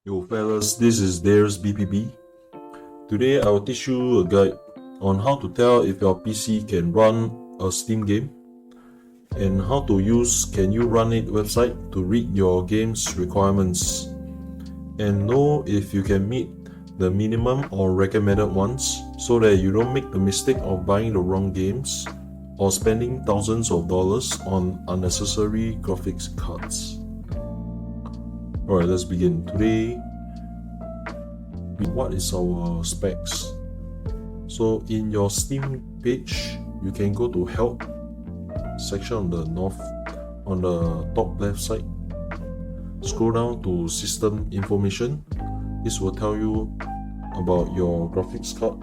Yo fellas, this is Dares BPB. Today I will teach you a guide on how to tell if your PC can run a Steam game and how to use Can You Run It website to read your game's requirements and know if you can meet the minimum or recommended ones so that you don't make the mistake of buying the wrong games or spending thousands of dollars on unnecessary graphics cards. Alright, let's begin. Today, what is our specs? So in your Steam page, you can go to help section on the top left side. Scroll down to system information. This will tell you about your graphics card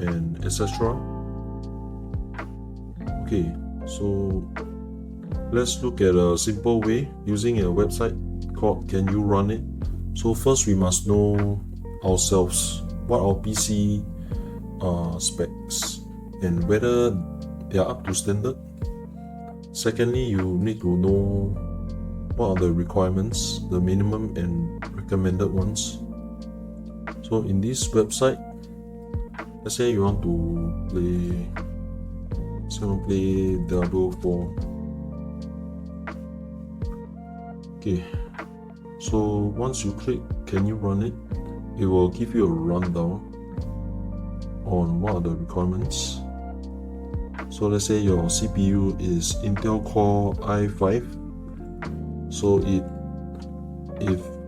and etc. Okay, so let's look at a simple way using a website called Can You Run It. So first we must know ourselves, what our PC specs and whether they are up to standard. Secondly, you need to know what are the requirements, the minimum and recommended ones. So in this website, let's say you want to play Diablo 4. Okay, so once you click Can You Run It, it will give you a rundown on what are the requirements. So let's say your CPU is Intel Core i5, so if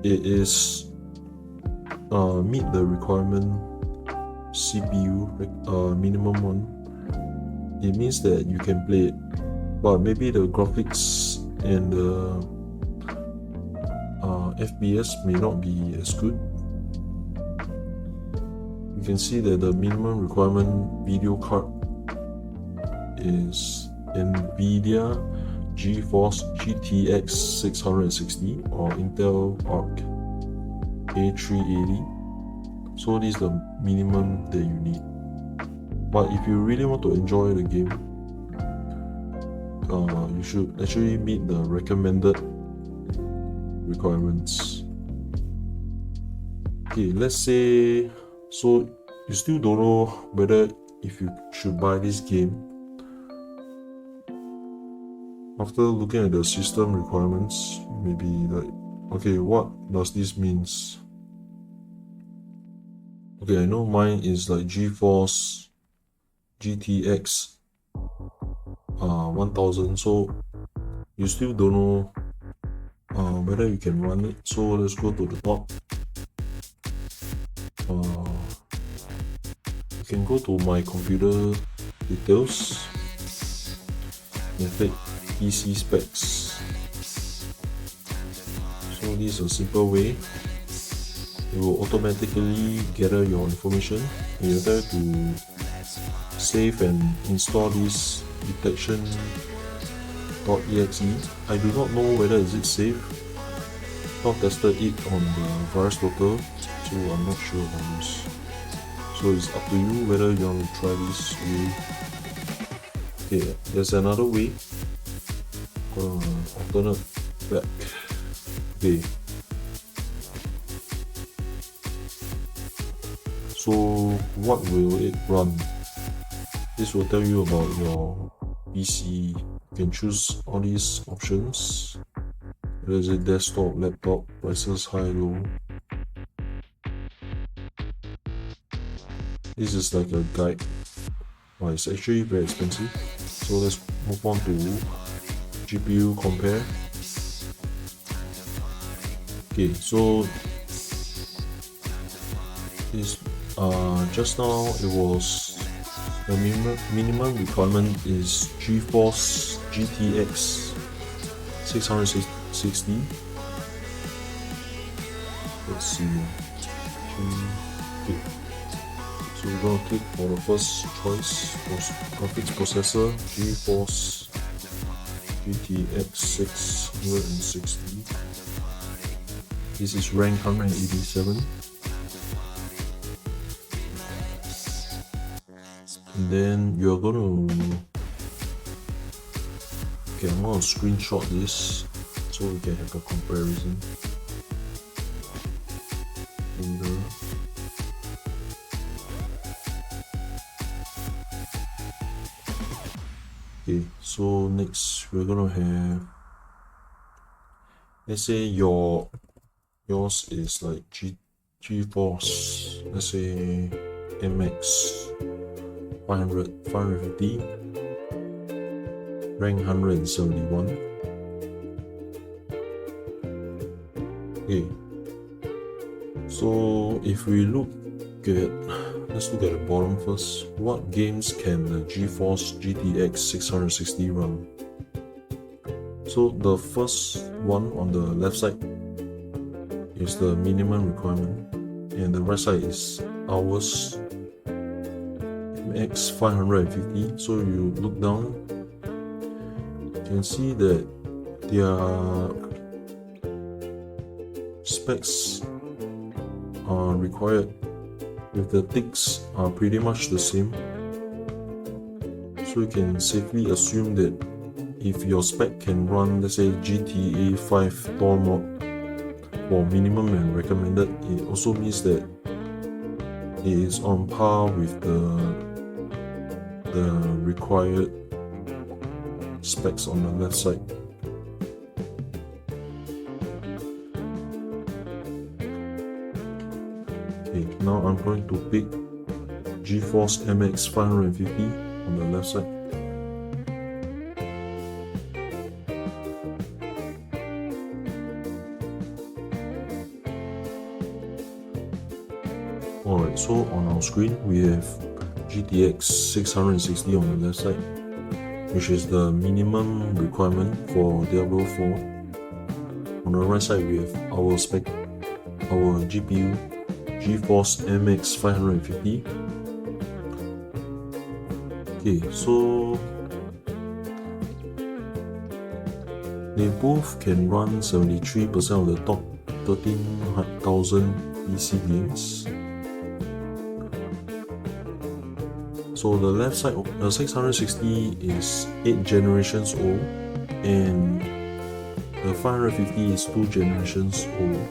it is meet the requirement CPU minimum one, it means that you can play it, but maybe the graphics and the FPS may not be as good. You can see that the minimum requirement video card is NVIDIA GeForce GTX 660 or Intel Arc A380. So this is the minimum that you need. But if you really want to enjoy the game, you should actually meet the recommended requirements. Okay, let's say so you still don't know whether if you should buy this game. After looking at the system requirements, maybe like, okay, what does this means? Okay, I know mine is like GeForce GTX 1000, so you still don't know whether you can run it. So let's go to the top. You can go to my computer details and click PC specs. So this is a simple way. It will automatically gather your information. You have to save and install this detection.exe. I do not know whether is it safe. Not tested it on the VirusTotal, so I'm not sure about this. So it's up to you whether you want to try this way. Okay, there's another way. Alternate back. Okay. So what will it run? This will tell you about your PC. You can choose all these options. There's a desktop, laptop, prices high, low. This is like a guide. Oh, it's actually very expensive. So let's move on to GPU compare. Okay, so this just now it was the minimum requirement is GeForce GTX 660. Let's see. Okay. So we're going to click for the first choice, graphics processor, GeForce GTX 660. This is rank 187. And then you're going to, okay, I'm going to screenshot this so we can have a comparison. so next we're gonna have, let's say yours is like GeForce, let's say MX 550, rank 171. Okay, so if we let's look at the bottom first. What games can the GeForce GTX 660 run? So the first one on the left side is the minimum requirement, and the right side is ours, MX 550. So you look down, you can see that their specs are required with the ticks are pretty much the same. So you can safely assume that if your spec can run, let's say GTA 5 Thor mod for minimum and recommended, it also means that it is on par with the required specs on the left side. Okay, now I'm going to pick GeForce MX 550 on the left side. Alright, so on our screen we have GTX 660 on the left side, which is the minimum requirement for Diablo 4. On the right side we have our spec, our GPU, GeForce MX 550. Okay, so they both can run 73% of the top 13,000 PC games. So the left side, the 660 is 8 generations old, and the 550 is 2 generations old.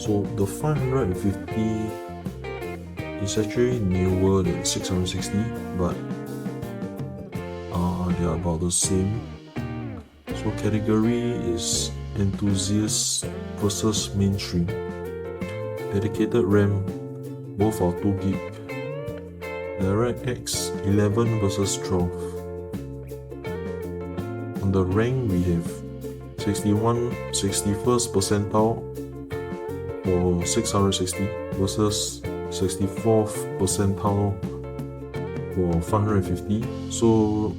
So the 550 is actually newer than 660, but they are about the same. So category is enthusiast versus mainstream. Dedicated RAM, both are 2 GB. DirectX 11 versus 12. On the rank we have 61st percentile for 660 versus 64th percentile for 550. So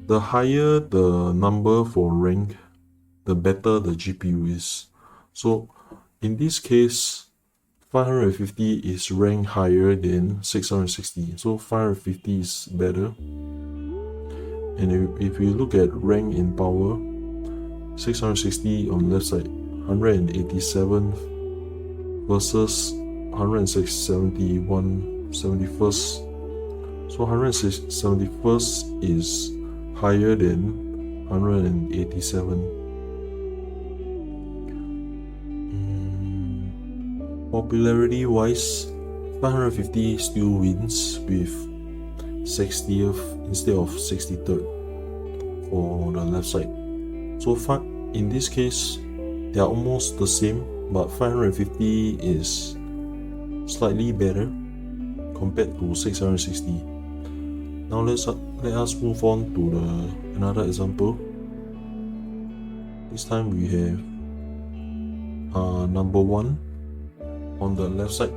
the higher the number for rank, the better the GPU is. So in this case, 550 is ranked higher than 660, so 550 is better. And if we look at rank in power, 660 on the left side, 187 versus 171, 71st. So 171st is higher than 187. Popularity wise, 550 still wins with 60th instead of 63rd for the left side. So in this case, they are almost the same, but 550 is slightly better compared to 660. Now let us move on to another example. This time we have number 1 on the left side,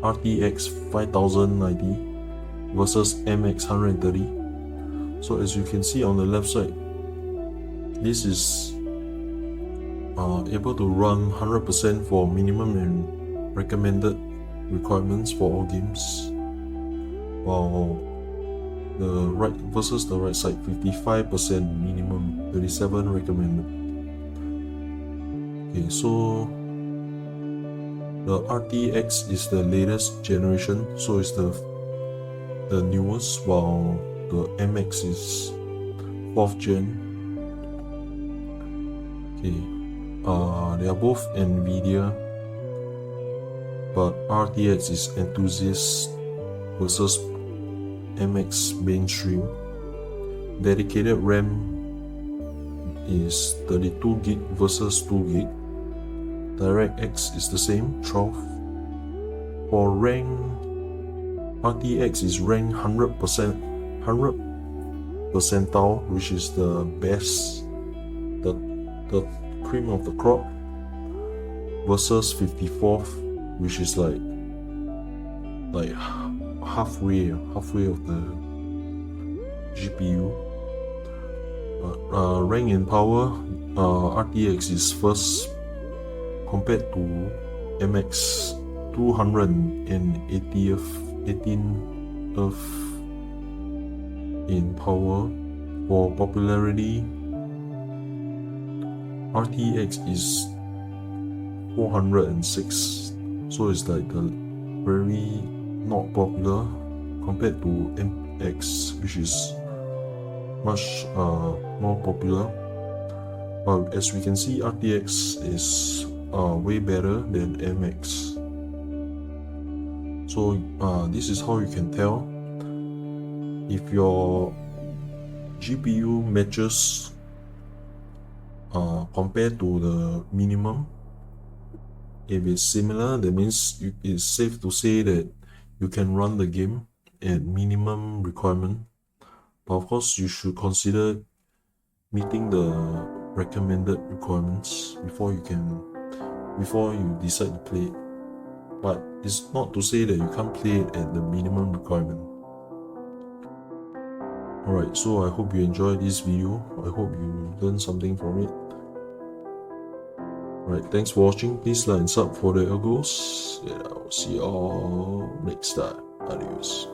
RTX 5090 versus MX 130. So as you can see on the left side, this is able to run 100% for minimum and recommended requirements for all games, while the right versus the right side, 55% minimum, 37 recommended. Okay, so the RTX is the latest generation, so it's the newest, while the MX is 4th gen. Okay, they are both NVIDIA, but RTX is enthusiast versus MX mainstream. dedicated RAM is 32 gig versus 2 gig. DirectX is the same, 12. For rank, RTX is ranked 100 percentile, which is the best, the cream of the crop, versus 54th, which is like halfway of the GPU. Rank in power, RTX is first compared to MX 218th in power. For popularity, RTX is 406, so it's like the very not popular compared to MX, which is much more popular. But as we can see, RTX is way better than MX. So this is how you can tell if your GPU matches compared to the minimum. If it's similar, that means it's safe to say that you can run the game at minimum requirement. But of course, you should consider meeting the recommended requirements before you decide to play it. But it's not to say that you can't play it at the minimum requirement. Alright, so I hope you enjoyed this video. I hope you learned something from it. Alright, thanks for watching. Please like and sub for the algos. And I'll see you all next time. Adios.